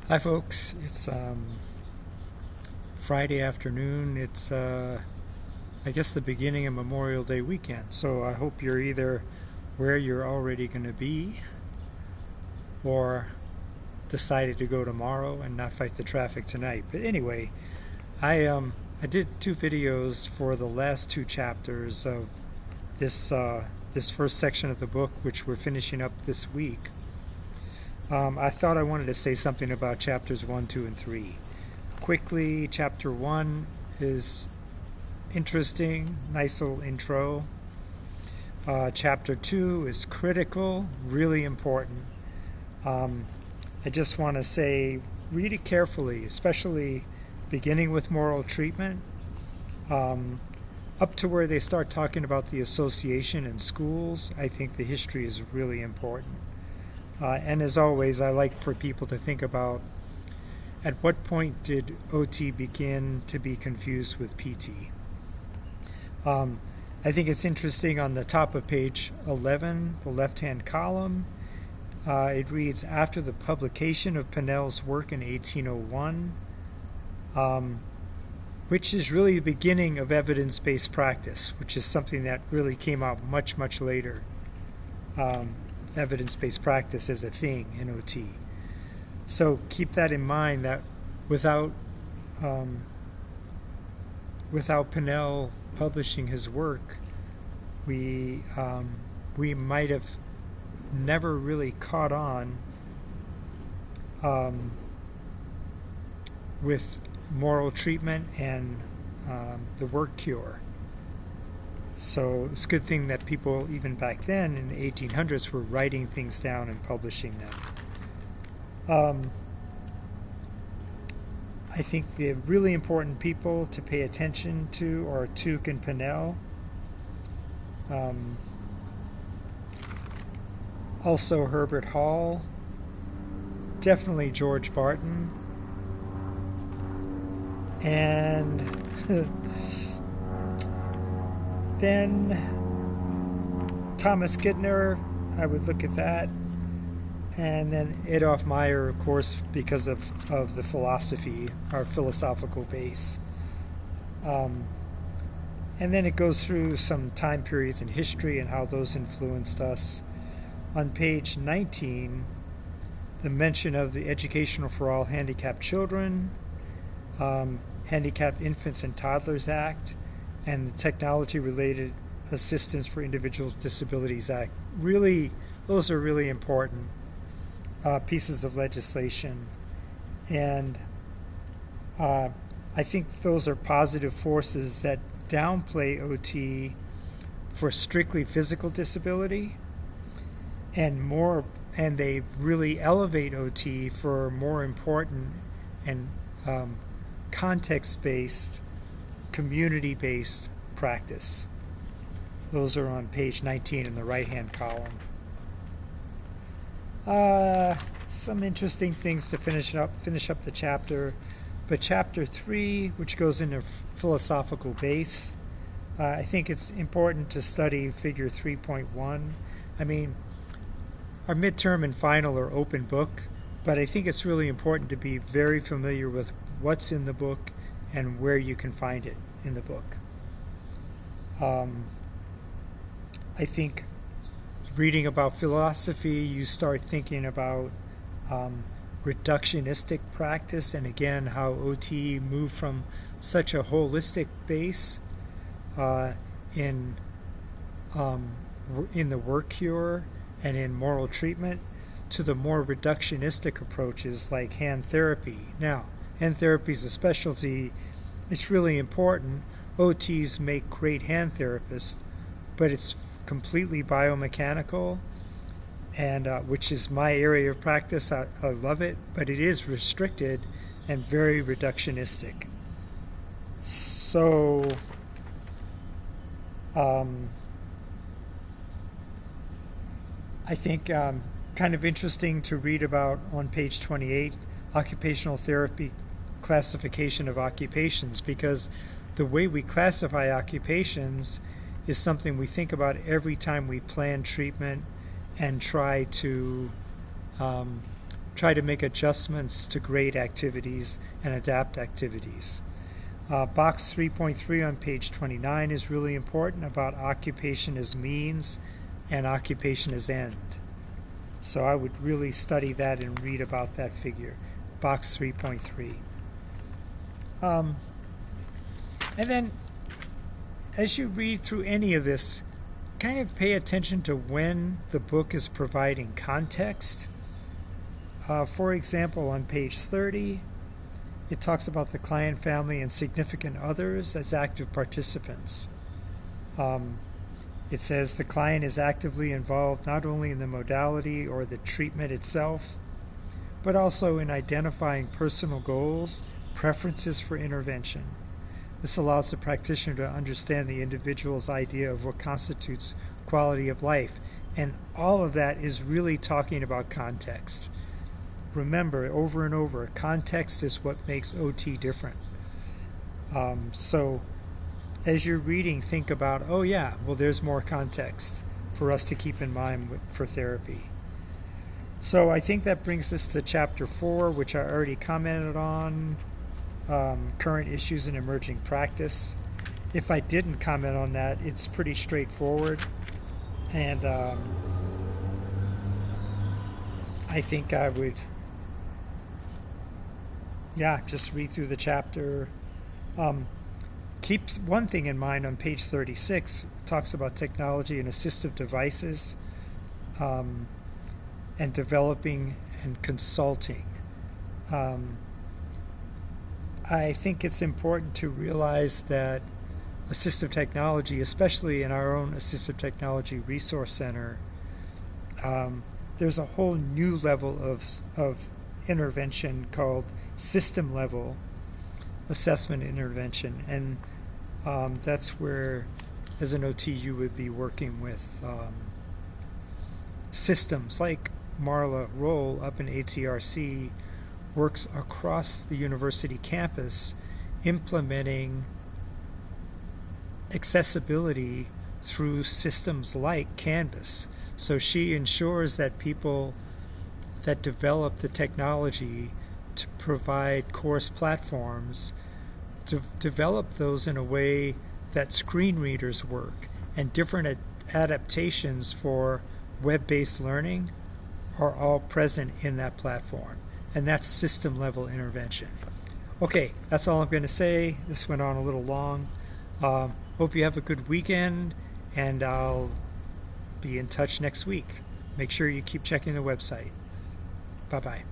Hi, folks. It's Friday afternoon. It's, I guess, the beginning of Memorial Day weekend. So I hope you're either where you're already going to be or decided to go tomorrow and not fight the traffic tonight. But anyway, I did two videos for the last two chapters of this first section of the book, which we're finishing up this week. I thought I wanted to say something about chapters 1, 2, and 3. Quickly, chapter 1 is interesting, nice little intro. Chapter 2 is critical, really important. I just want to say, read it carefully, especially beginning with moral treatment, up to where they start talking about the association in schools. I think the history is really important. And as always, I like for people to think about at what point did OT begin to be confused with PT. I think it's interesting on the top of page 11, the left-hand column, it reads, after the publication of Pinnell's work in 1801, which is really the beginning of evidence-based practice, which is something that really came out much, much later. Evidence-based practice as a thing in OT. So keep that in mind, that without Pinnell publishing his work, we might have never really caught on with moral treatment and the work cure. So it's a good thing that people, even back then in the 1800s, were writing things down and publishing them. I think the really important people to pay attention to are Tuke and Pinnell. Also Herbert Hall. Definitely George Barton. And then Thomas Gittner, I would look at that. And then Adolf Meyer, of course, because of the philosophy, our philosophical base. And then it goes through some time periods in history and how those influenced us. On page 19, the mention of the Educational for All Handicapped Children, Handicapped Infants and Toddlers Act, and the Technology-Related Assistance for Individuals with Disabilities Act. Really, those are really important pieces of legislation. And I think those are positive forces that downplay OT for strictly physical disability, and they really elevate OT for more important and context-based, community-based practice. Those are on page 19 in the right-hand column. Some interesting things to finish up the chapter. But chapter 3, which goes into philosophical base, I think it's important to study figure 3.1. I mean, our midterm and final are open book, but I think it's really important to be very familiar with what's in the book and where you can find it in the book. I think reading about philosophy, you start thinking about reductionistic practice, and again, how OT moved from such a holistic base in the work cure and in moral treatment to the more reductionistic approaches like hand therapy. Now, hand therapy is a specialty. It's really important. OTs make great hand therapists, but it's completely biomechanical, and which is my area of practice. I love it, but it is restricted and very reductionistic. So I think kind of interesting to read about on page 28, occupational therapy classification of occupations, because the way we classify occupations is something we think about every time we plan treatment and try to try to make adjustments to grade activities and adapt activities. Box 3.3 on page 29 is really important about occupation as means and occupation as end. So I would really study that and read about that figure. Box 3.3. And then as you read through any of this, kind of pay attention to when the book is providing context. For example, on page 30, it talks about the client, family, and significant others as active participants. It says the client is actively involved not only in the modality or the treatment itself, but also in identifying personal goals, preferences for intervention. This allows the practitioner to understand the individual's idea of what constitutes quality of life. And all of that is really talking about context. Remember, over and over, context is what makes OT different. So as you're reading, think about, oh yeah, well there's more context for us to keep in mind for therapy. So I think that brings us to chapter 4, which I already commented on. Current issues in emerging practice. If I didn't comment on that, it's pretty straightforward, and I think I would, just read through the chapter. Keep one thing in mind on page 36, talks about technology and assistive devices, and developing and consulting. I think it's important to realize that assistive technology, especially in our own Assistive Technology Resource Center, there's a whole new level of intervention called system level assessment intervention, and that's where, as an OT, you would be working with systems like Marla Roll up in ATRC works across the university campus implementing accessibility through systems like Canvas. So she ensures that people that develop the technology to provide course platforms to develop those in a way that screen readers work, and different adaptations for web-based learning are all present in that platform. And that's system level intervention. Okay, that's all I'm going to say. This went on a little long. Hope you have a good weekend, and I'll be in touch next week. Make sure you keep checking the website. Bye-bye.